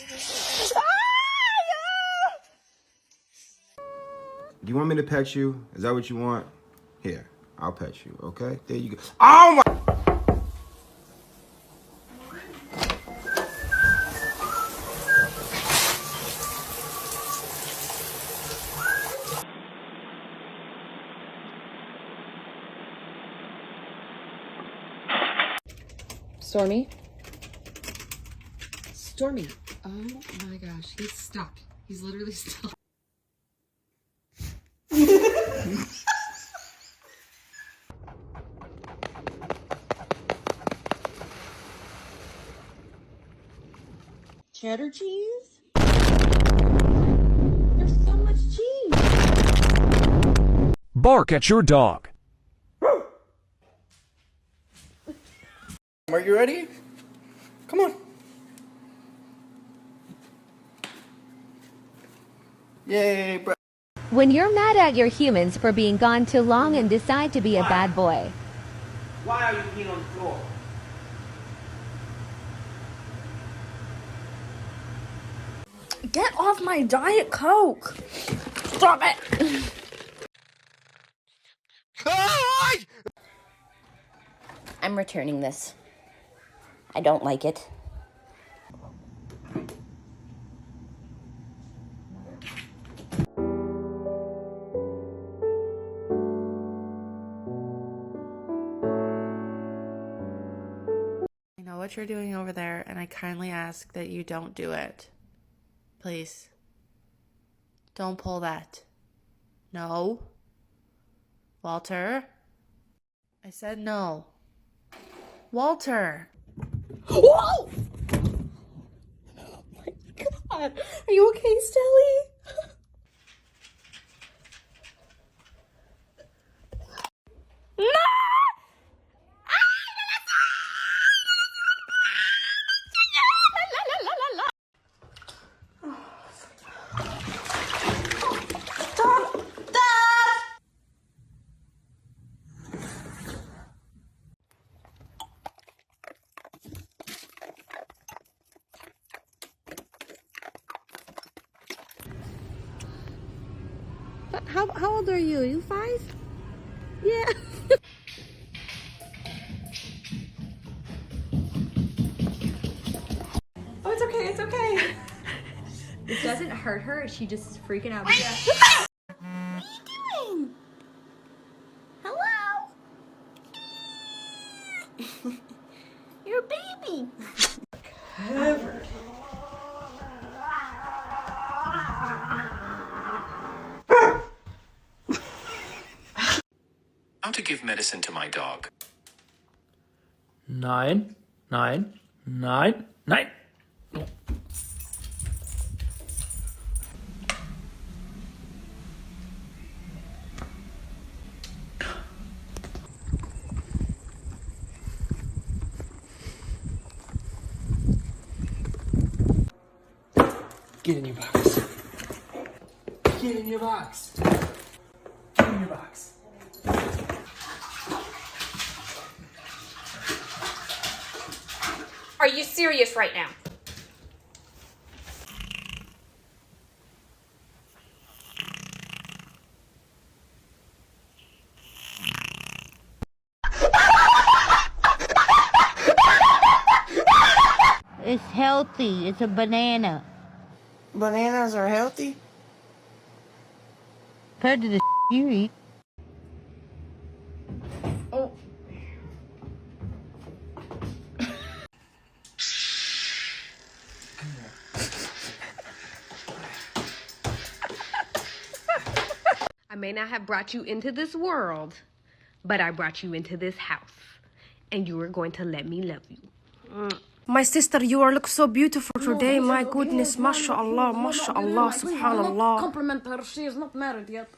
Do you want me to pet you? Is that what you want? Here, I'll pet you, okay? There you go. Oh my! Stormy? Stormy. Oh my gosh, he's stuck. He's literally stuck. Cheddar cheese? There's so much cheese. Bark at your dog. Are you ready? Come on. Yay, bro. When you're mad at your humans for being gone too long and decide to be a bad boy. Why are you peeing on the floor? Get off my Diet Coke. Stop it. I'm returning this. I don't like it. I know what you're doing over there, and I kindly ask that you don't do it. Please. Don't pull that. No. Walter? I said no. Walter! Whoa! Oh my God. Are you okay, Stelly? How old are you? You 5? Yeah. Oh, it's okay, it's okay. It doesn't hurt her, she just is freaking out. What are you doing? Hello? You're a baby. Covered. How to give medicine to my dog. 9, 9, 9, 9. Get in your box. Get in your box. Get in your box. Are you serious right now? It's healthy. It's a banana. Bananas are healthy? Compared to the you eat. Oh. I may not have brought you into this world, but I brought you into this house. And you are going to let me love you. My sister, you are look so beautiful today. My goodness, mashallah, mashallah, subhanallah. Compliment her, she is not married yet.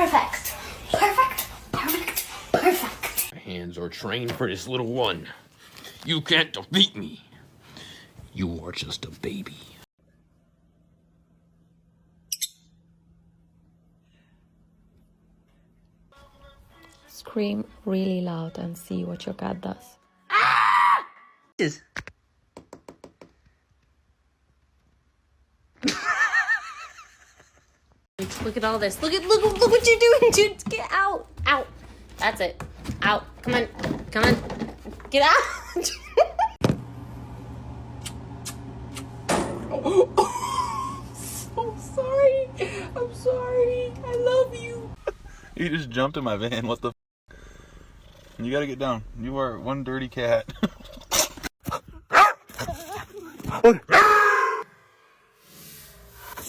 Perfect. Perfect. Perfect. Perfect. My hands are trained for this little one. You can't defeat me. You are just a baby. Scream really loud and see what your cat does. Look at all this. Look what you're doing, dude. Get out. Out. That's it. Out. Come on. Come on. Get out. So sorry. I'm sorry. I love you. You just jumped in my van. What the f? You gotta get down. You are one dirty cat.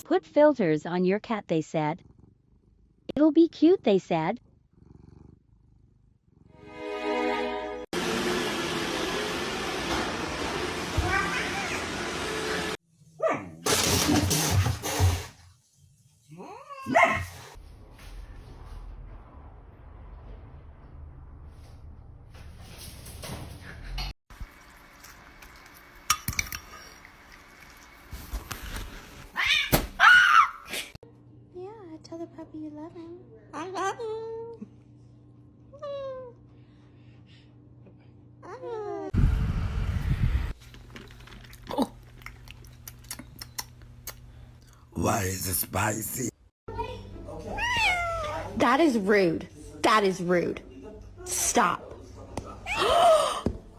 Put filters on your cat, they said. It'll be cute, they said. Yeah, tell the puppy you love him. I love him. Why is it spicy? That is rude. That is rude. Stop.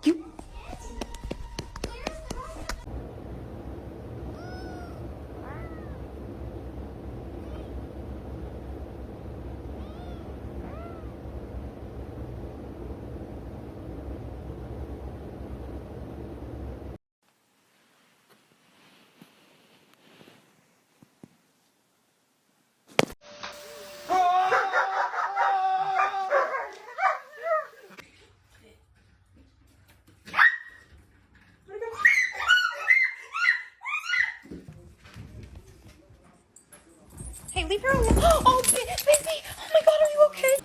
You. Hey, leave her alone. Oh, baby. Oh my God, are you okay?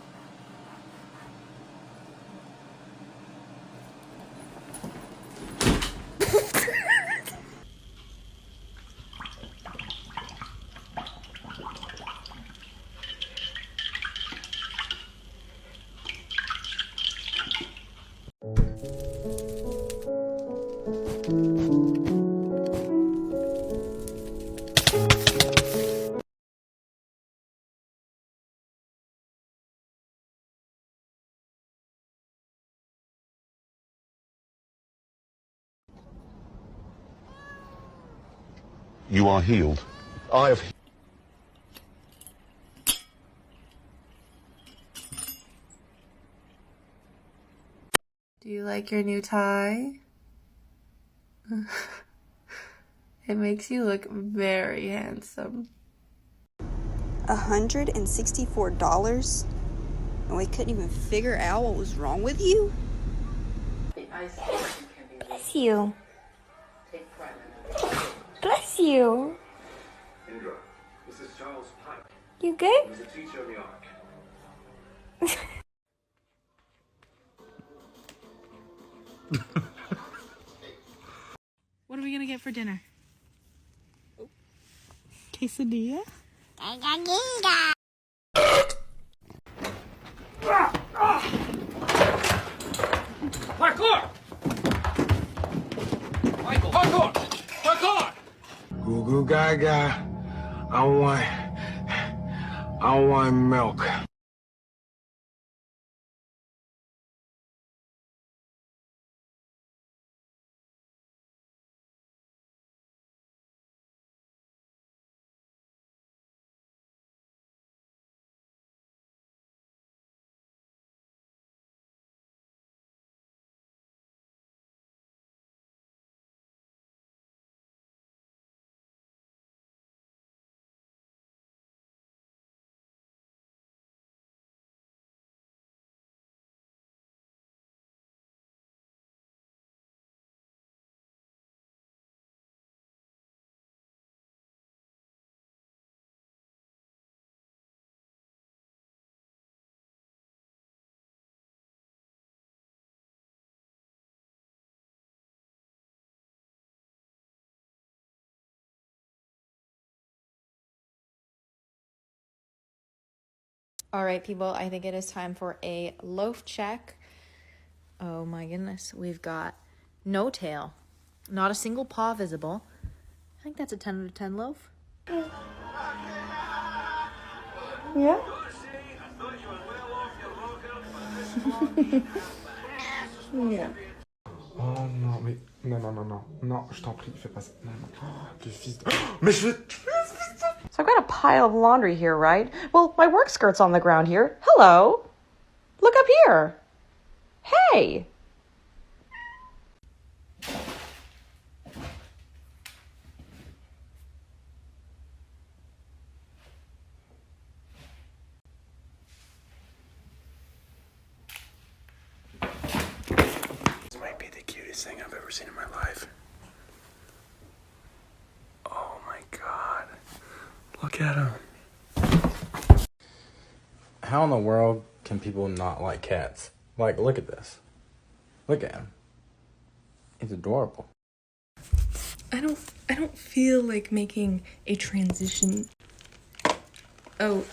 You are healed. I have. Do you like your new tie? It makes you look very handsome. $164? And we couldn't even figure out what was wrong with you? Bless you. Bless you. Indra, this is Charles Pike. You good? He's a teacher of the Ark. What are we gonna get for dinner? Quesadilla? Parkour! Michael, parkour! Parkour! Goo goo gaga. I want milk. All right, people, I think it is time for a loaf check. Oh my goodness, we've got no tail, not a single paw visible. I think that's a 10 out of 10 loaf. Yeah? Yeah. Oh non, mais non, je t'en prie, fais pas ça. Non, le fils de... Mais je vais... So I've got a pile of laundry here, right? Well, my work skirt's on the ground here. Hello? Look up here. Hey! This might be the cutest thing I've ever seen in my life. Oh my god. Look at him. How in the world can people not like cats? Like, look at this. Look at him. He's adorable. I don't feel like making a transition. Oh,